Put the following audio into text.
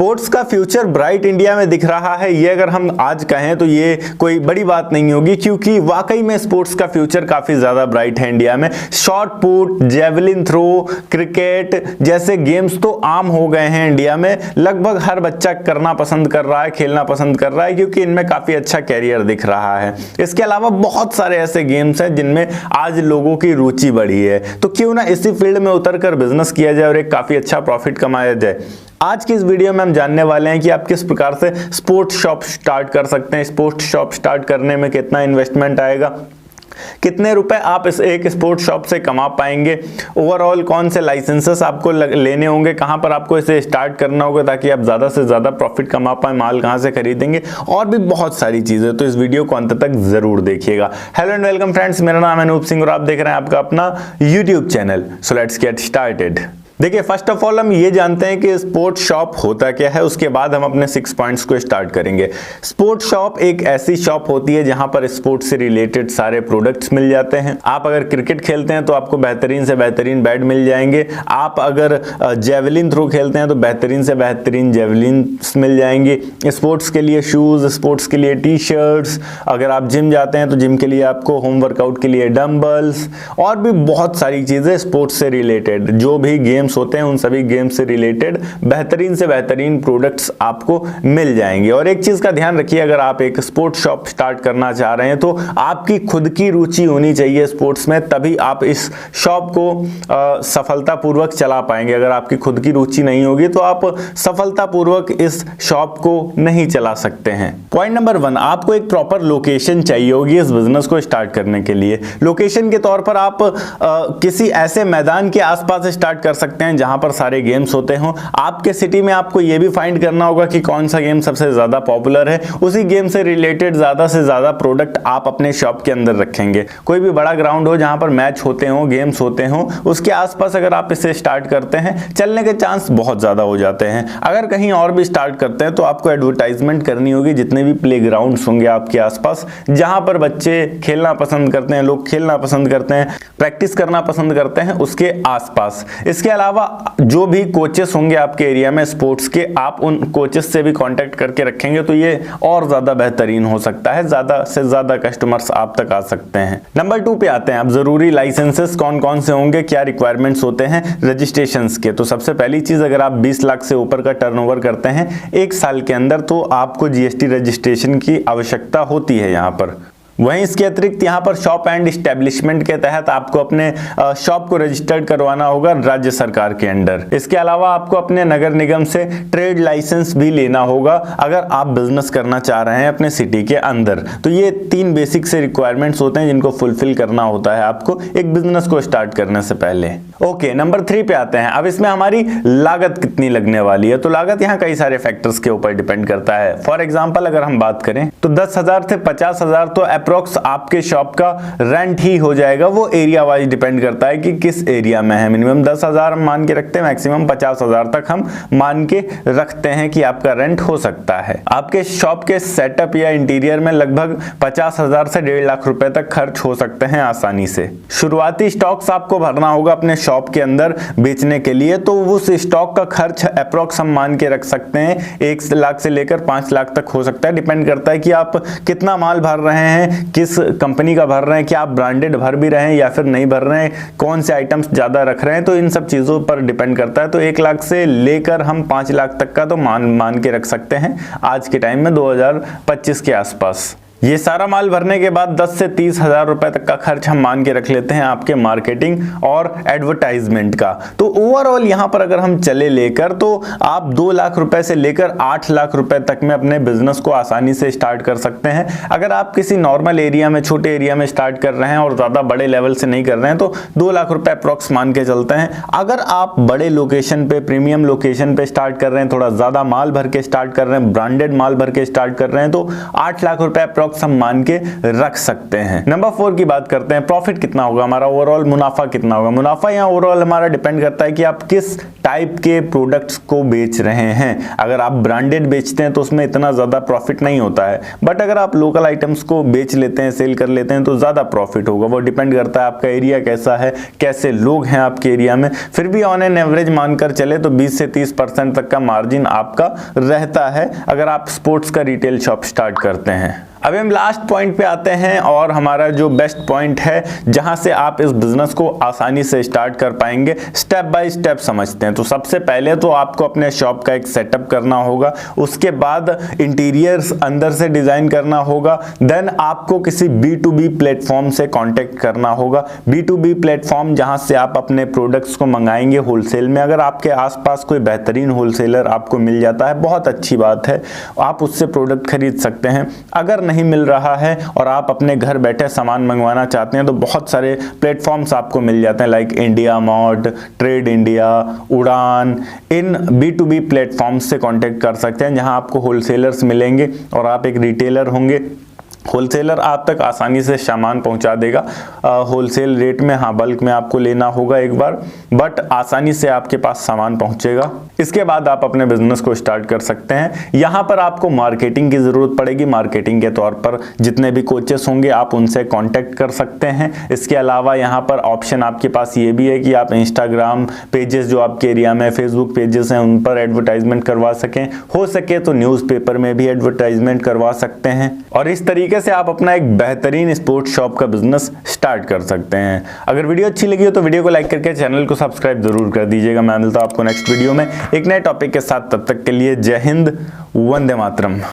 Sports का future bright India में दिख रहा है, ये अगर हम आज कहें तो ये कोई बड़ी बात नहीं होगी, क्योंकि वाकई में स्पोर्ट्स का फ्यूचर काफी ज्यादा ब्राइट है इंडिया में। Shot put, javelin throw, cricket जैसे गेम्स तो आम हो गए हैं इंडिया में। लगभग हर बच्चा करना पसंद कर रहा है, खेलना पसंद कर रहा है, क्योंकि इनमें काफी अच्छा कैरियर दिख रहा है। इसके अलावा बहुत सारे ऐसे गेम्स हैं जिनमें आज लोगों की रुचि बढ़ी है, तो क्यों ना इसी फील्ड में उतरकर बिजनेस किया जाए और एक काफी अच्छा प्रॉफिट कमाया जाए। आज की इस वीडियो में हम जानने वाले हैं कि आप किस प्रकार से स्पोर्ट्स शॉप स्टार्ट कर सकते हैं, स्पोर्ट्स शॉप स्टार्ट करने में कितना इन्वेस्टमेंट आएगा, कितने रुपए आप इस एक स्पोर्ट्स शॉप से कमा पाएंगे, ओवरऑल कौन से लाइसेंसेस आपको लेने होंगे, कहां पर आपको इसे स्टार्ट करना होगा ताकि आप ज्यादा से ज्यादा प्रॉफिट कमा पाए, माल कहां से खरीदेंगे, और भी बहुत सारी चीजें। तो इस वीडियो को अंत तक जरूर देखिएगा। हेलो एंड वेलकम फ्रेंड्स, मेरा नाम है अनूप सिंह और आप देख रहे हैं आपका अपना YouTube channel. So let's get started. देखिए, फर्स्ट ऑफ ऑल हम ये जानते हैं कि स्पोर्ट्स शॉप होता क्या है, उसके बाद हम अपने 6 पॉइंट्स को स्टार्ट करेंगे। स्पोर्ट्स शॉप एक ऐसी शॉप होती है जहां पर स्पोर्ट्स से रिलेटेड सारे प्रोडक्ट्स मिल जाते हैं। आप अगर क्रिकेट खेलते हैं तो आपको बेहतरीन से बेहतरीन बैट मिल जाएंगे। आप अगर जेवलिन थ्रो खेलते हैं तो बेहतरीन से बेहतरीन जेवलिन मिल जाएंगे। स्पोर्ट्स के लिए शूज, स्पोर्ट्स के लिए टी शर्ट्स, अगर आप जिम जाते हैं तो जिम के लिए आपको होम वर्कआउट के लिए डंबल्स, और भी बहुत सारी चीजें स्पोर्ट्स से रिलेटेड, जो भी गेम्स होते हैं उन सभी गेम्स से रिलेटेड बेहतरीन से बेहतरीन प्रोडक्ट्स आपको मिल जाएंगे। और एक चीज का ध्यान रखिए, अगर आप एक स्पोर्ट्स शॉप स्टार्ट करना चाह रहे हैं तो आपकी खुद की रुचि होनी चाहिए स्पोर्ट्स में, तभी आप इस शॉप को सफलतापूर्वक चला पाएंगे। अगर आपकी खुद की रुचि नहीं होगी तो आप सफलतापूर्वक इस शॉप को नहीं चला सकते हैं। पॉइंट नंबर 1, आपको एक प्रॉपर लोकेशन चाहिए होगी इस बिजनेस को स्टार्ट करने के लिए। लोकेशन के तौर पर आप किसी ऐसे मैदान के आसपास स्टार्ट कर सकते हैं जहां पर सारे गेम्स होते हो। आपके सिटी में आपको यह भी फाइंड करना होगा कि कौन सा गेम सबसे ज्यादा पॉपुलर है, उसी गेम से रिलेटेड ज्यादा से ज्यादा प्रोडक्ट आप अपने शॉप के अंदर रखेंगे। कोई भी बड़ा ग्राउंड हो जहां पर मैच होते हो, गेम्स होते हो, उसके आसपास अगर आप इसे स्टार्ट करते हैं, चलने के चांस बहुत ज्यादा हो जाते हैं। अगर कहीं और भी स्टार्ट करते हैं तो आपको एडवर्टाइजमेंट करनी होगी जितने भी प्ले ग्राउंड्स होंगे आपके आसपास, जहां पर बच्चे खेलना पसंद करते हैं, लोग खेलना पसंद करते हैं, प्रैक्टिस करना पसंद करते हैं, उसके आसपास। इसके अलावा जो भी कोचेस होंगे आपके एरिया में स्पोर्ट्स के, आप उन कोचेस से भी कांटेक्ट करके रखेंगे तो ये और ज्यादा बेहतरीन हो सकता है, ज्यादा से ज्यादा कस्टमर्स आप तक आ सकते हैं। नंबर 2 पे आते हैं। अब जरूरी लाइसेंसेस कौन कौन से होंगे, क्या रिक्वायरमेंट्स होते हैं रजिस्ट्रेशंस के। तो सबसे पहली चीज, अगर आप 20 लाख से ऊपर का टर्नओवर करते हैं 1 साल के अंदर, तो आपको जीएसटी रजिस्ट्रेशन की आवश्यकता होती है यहाँ पर। वहीं इसके अतिरिक्त यहाँ पर शॉप एंड इस्टेब्लिशमेंट के तहत आपको अपने शॉप को रजिस्टर्ड करवाना होगा राज्य सरकार के अंडर। इसके अलावा आपको अपने नगर निगम से ट्रेड लाइसेंस भी लेना होगा अगर आप बिजनेस करना चाह रहे हैं अपने सिटी के अंदर। तो ये 3 बेसिक से रिक्वायरमेंट्स होते हैं जिनको फुलफिल करना होता है आपको एक बिजनेस को स्टार्ट करने से पहले। ओके, नंबर 3 पे आते हैं। अब इसमें हमारी लागत कितनी लगने वाली है। तो लागत यहाँ कई सारे फैक्टर्स के ऊपर डिपेंड करता है। फॉर एग्जाम्पल अगर हम बात करें तो 10,000 से 50,000 तो अप्रोक्स आपके शॉप का रेंट ही हो जाएगा। वो एरिया वाइज डिपेंड करता है कि किस एरिया में है। मिनिमम 10,000 हम मान के रखते हैं, मैक्सिमम 50,000 तक हम मान के रखते हैं कि आपका रेंट हो सकता है। आपके शॉप के सेटअप या इंटीरियर में लगभग 50,000 से 1.5 लाख रुपए तक खर्च हो सकते हैं आसानी से। शुरुआती स्टॉक्स आपको भरना होगा अपने शॉप के अंदर बेचने के लिए, तो उस स्टॉक का खर्च अप्रोक्स हम मान के रख सकते हैं 1 लाख से लेकर 5 लाख तक हो सकता है। डिपेंड करता है कि आप कितना माल भर रहे हैं, किस कंपनी का भर रहे हैं, क्या आप ब्रांडेड भर भी रहे हैं या फिर नहीं भर रहे हैं, कौन से आइटम्स ज्यादा रख रहे हैं, तो इन सब चीजों पर डिपेंड करता है। तो 1 लाख से लेकर हम 5 लाख तक का तो मान के रख सकते हैं आज के टाइम में 2025 के आसपास। ये सारा माल भरने के बाद 10 से 30,000 रुपए तक का खर्च हम मान के रख लेते हैं आपके मार्केटिंग और एडवर्टाइजमेंट का। तो ओवरऑल यहाँ पर अगर हम चले लेकर तो आप 2 लाख रुपए से लेकर 8 लाख रुपए तक में अपने बिजनेस को आसानी से स्टार्ट कर सकते हैं। अगर आप किसी नॉर्मल एरिया में, छोटे एरिया में स्टार्ट कर रहे हैं और ज्यादा बड़े लेवल से नहीं कर रहे हैं तो 2 लाख रुपए अप्रोक्स मान के चलते हैं। अगर आप बड़े लोकेशन पे, प्रीमियम लोकेशन पे स्टार्ट कर रहे हैं, थोड़ा ज्यादा माल भर के स्टार्ट कर रहे हैं, ब्रांडेड माल भर के स्टार्ट कर रहे हैं, तो 8 लाख रुपए अप्रोक्स बॉक्स हम मान के रख सकते हैं। नंबर 4 की बात करते हैं, प्रॉफिट कितना होगा हमारा, ओवरऑल मुनाफा कितना होगा। मुनाफा यहाँ ओवरऑल हमारा डिपेंड करता है कि आप किस टाइप के प्रोडक्ट्स को बेच रहे हैं। अगर आप ब्रांडेड बेचते हैं तो उसमें इतना ज्यादा प्रॉफिट नहीं होता है, बट अगर आप लोकल आइटम्स को बेच लेते हैं, सेल कर लेते हैं तो ज्यादा प्रॉफिट होगा। वो डिपेंड करता है आपका एरिया कैसा है, कैसे लोग हैं आपके एरिया में। फिर भी ऑन एन एवरेज मानकर चले तो 20 से 30% तक का मार्जिन आपका रहता है अगर आप स्पोर्ट्स का रिटेल शॉप स्टार्ट करते हैं। अभी हम लास्ट पॉइंट पे आते हैं और हमारा जो बेस्ट पॉइंट है जहां से आप इस बिजनेस को आसानी से स्टार्ट कर पाएंगे, स्टेप बाय स्टेप समझते हैं। तो सबसे पहले तो आपको अपने शॉप का एक सेटअप करना होगा, उसके बाद इंटीरियर्स अंदर से डिजाइन करना होगा, देन आपको किसी B2B प्लेटफॉर्म से कांटेक्ट करना होगा। B2B प्लेटफॉर्म जहां से आप अपने प्रोडक्ट्स को मंगाएंगे होलसेल में। अगर आपके आसपास कोई बेहतरीन होलसेलर आपको मिल जाता है, बहुत अच्छी बात है, आप उससे प्रोडक्ट खरीद सकते हैं। अगर नहीं मिल रहा है और आप अपने घर बैठे सामान मंगवाना चाहते हैं तो बहुत सारे प्लेटफॉर्म्स आपको मिल जाते हैं, like India mart, trade India, उड़ान। इन B2B प्लेटफॉर्म्स से कांटेक्ट कर सकते हैं जहां आपको होलसेलर्स मिलेंगे और आप एक रिटेलर होंगे। होलसेलर आप तक आसानी से सामान पहुंचा देगा होलसेल रेट में। हाँ, बल्क में आपको लेना होगा एक बार, बट आसानी से आपके पास सामान पहुंचेगा। इसके बाद आप अपने बिजनेस को स्टार्ट कर सकते हैं। यहां पर आपको मार्केटिंग की जरूरत पड़ेगी। मार्केटिंग के तौर पर जितने भी कोचेस होंगे आप उनसे कांटेक्ट कर सकते हैं। इसके अलावा यहां पर ऑप्शन आपके पास ये भी है कि आप इंस्टाग्राम पेजेस जो आपके एरिया में, फेसबुक पेजेस हैं, उन पर एडवर्टाइजमेंट करवा सकें। हो सके तो न्यूज़पेपर में भी एडवर्टाइजमेंट करवा सकते हैं और इस तरीके से आप अपना एक बेहतरीन स्पोर्ट्स शॉप का बिजनेस स्टार्ट कर सकते हैं। अगर वीडियो अच्छी लगी हो तो वीडियो को लाइक करके चैनल को सब्सक्राइब जरूर कर दीजिएगा। मैं मिलता हूं आपको नेक्स्ट वीडियो में एक नए टॉपिक के साथ। तब तक के लिए जय हिंद, वंदे मातरम।